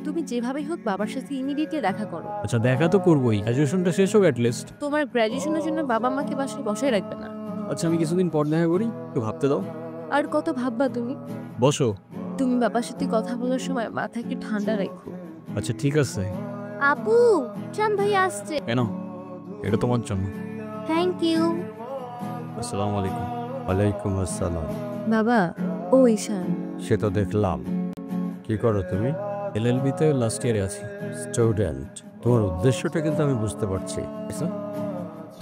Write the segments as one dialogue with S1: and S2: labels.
S1: তুমি যেভাবেই হোক বাবার সাথে ইমিডিয়েটলি দেখা করো।
S2: আচ্ছা দেখা তো করবোই, গ্র্যাজুয়েশনটা শেষ হোক অ্যাটলিস্ট।
S1: তোমার গ্র্যাজুয়েশনের জন্য বাবা মাকে বাসায় বসায় রাখবে না।
S2: আচ্ছা আমি কিছুদিন পর দেখা করি, একটু ভাবতে দাও।
S1: আর কত ভাববা তুমি?
S2: বসো।
S1: তুমি বাবার সাথে কথা বলার সময় মাথা একটু ঠান্ডা রাখো।
S2: আচ্ছা ঠিক আছে।
S1: আপু, চান ভাই আসছে।
S2: কেন? এটা তোমার জন্য।
S1: Thank you.
S2: আসসালামু আলাইকুম।
S3: ওয়ালাইকুম আসসালাম।
S1: বাবা, ও ঈশান।
S3: সে তো দেখলাম। কি করো তুমি?
S2: এলএলবিতে লাস্ট ইয়ারে আছি।
S3: স্টুডেন্ট। তোমার উদ্দেশ্যটা কিন্তু আমি বুঝতে পারছি।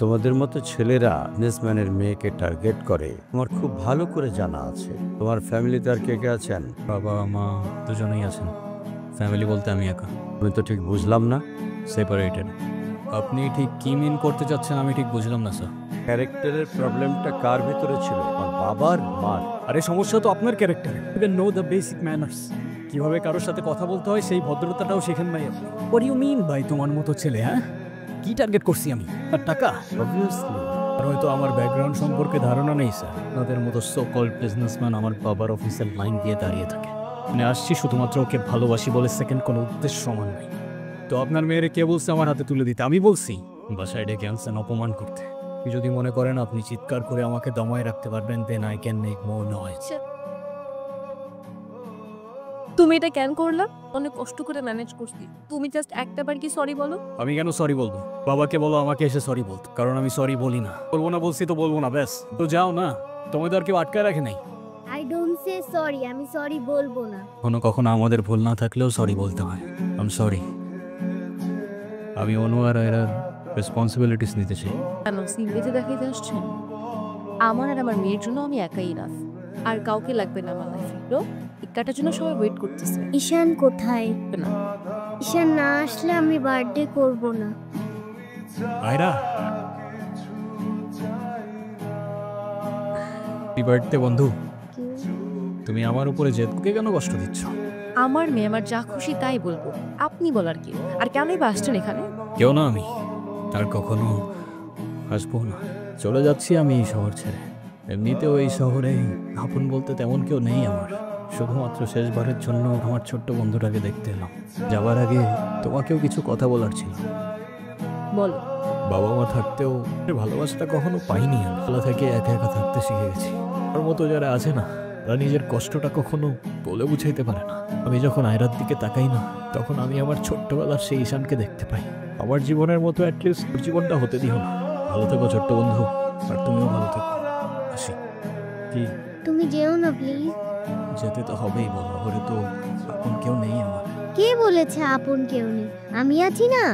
S3: তোমাদের মতো ছেলেরা বিজনেসম্যানের মেয়েকে টার্গেট করে তোমার খুব ভালো করে জানা আছে। তোমার ফ্যামিলিতে আর কে কে আছেন?
S2: বাবা মা দুজনেই আছেন। ফ্যামিলি বলতে আমি একা।
S3: আমি তো ঠিক বুঝলাম না।
S2: সেপারেটেড। আপনি ঠিক কি মিন করতে চাচ্ছেন আমি ঠিক বুঝলাম না স্যার।
S3: ক্যারেক্টারের প্রবলেমটা কার ভিতরে ছিল, আমার বাবার মার?
S2: আরে সমস্যা তো আপনার ক্যারেক্টারে। Even know the basic manners. কিভাবে কারোর সাথে কথা বলতে হয় সেই ভদ্রতাটাও শেখেন নাই আপনি। হোয়াট ইউ মিন ভাই তোমার মতো ছেলে? হ্যাঁ, কি টার্গেট করছি আমি? আর টাকা?
S3: অবভিয়াসলি।
S2: আর হয়তো আমার ব্যাকগ্রাউন্ড সম্পর্কে ধারণা নেই স্যার। আপনাদের মতো সো কল্ড বিজনেসম্যান আমার বাবার অফিসের লাইন দিয়ে দাঁড়িয়ে থাকে। মানে আসছি শুধুমাত্র ওকে ভালোবাসি বলে, সেকেন্ড কোনো উদ্দেশ্য সমান নাই। তো আপনার মেয়েরে কে বলছে আমার হাতে তুলে দিতে? আমি বলছি। বাসায় ডেকে আনছেন অপমান করতে। আপনি যদি মনে করেন আপনি চিৎকার করে আমাকে দমায় রাখতে পারবেন, then I can make more noise.
S1: তুমি এটা কেন করলা? অনেক কষ্ট করে ম্যানেজ করছি। তুমি জাস্ট একটাবার কি সরি বলো।
S2: আমি কেন সরি বলবো? বাবাকে বলো আমাকে এসে সরি বলতে, কারণ আমি সরি বলি না। বলবো না বলছি তো বলবো না, ব্যাস। তো যাও না, তোমাদের আর কেউ আটকায় রাখে নাই।
S4: আই ডোন্ট সে সরি, আমি সরি বলবো না।
S2: কখনো কখনো আমাদের ভুল না থাকলেও সরি বলতে হয়। I am sorry. আমি অনু আর এর রেসপন্সিবিলিটিস নিতে চাই।
S1: কেন সিনলিতে দেখাইতে আসছেন? আমার আর আমার মেয়ের জন্য আমি একাই না, আর কাউকে লাগবে না আমার লাইফে। ইকাটার জন্য সবাই ওয়েট করতেছে।
S4: ঈশান কোথায়?
S1: না,
S4: ঈশান না আসলে আমি বার্থডে করব না।
S2: আয়রা, হ্যাপি বার্থডে বন্ধু। তুমি আমার উপরে জেদকে কেন কষ্ট দিচ্ছ?
S1: আমার মেয়ে আমার যা খুশি তাই বলবো, আপনি বলার কি? আর কেনই বা আসছেন এখানে?
S2: কেউ না আমি, আর কখনো আসবো না। চলে যাচ্ছি আমি এই শহর ছেড়ে। এমনিতেও এই শহরে আপন বলতে তেমন কেউ নেই আমার। শুধুমাত্র শেষবারের জন্য আমার ছোট্ট বন্ধুটাকে দেখতে এলাম। যাবার আগে তোমাকেও কিছু কথা বলার ছিল।
S1: বলো।
S2: বাবা মা থাকতেও ভালোবাসাটা কখনো পাইনি। খেলা থেকে একা একা থাকতে শিখে গেছি। ওর মতো যারা আছে না, তারা নিজের কষ্টটা কখনো বলে বুঝাইতে পারে না। আমি যখন আয়রার দিকে তাকাই না, তখন আমি আমার ছোট্টবেলার সেই ঈশানকে দেখতে পাই। আমার জীবনের মতো অ্যাটলিস্ট জীবনটা হতে দিও না। ভালো থেকো ছোট্ট বন্ধু, আর তুমিও ভালো থেকো। আসি। কি?
S4: তুমি যেও না প্লিজ।
S2: যেতে তো হবেই, বলো। ঘরে তো আপন কেউ নেই আমার।
S4: কে বলেছে আপন কেউ নেই? আমি আছি না।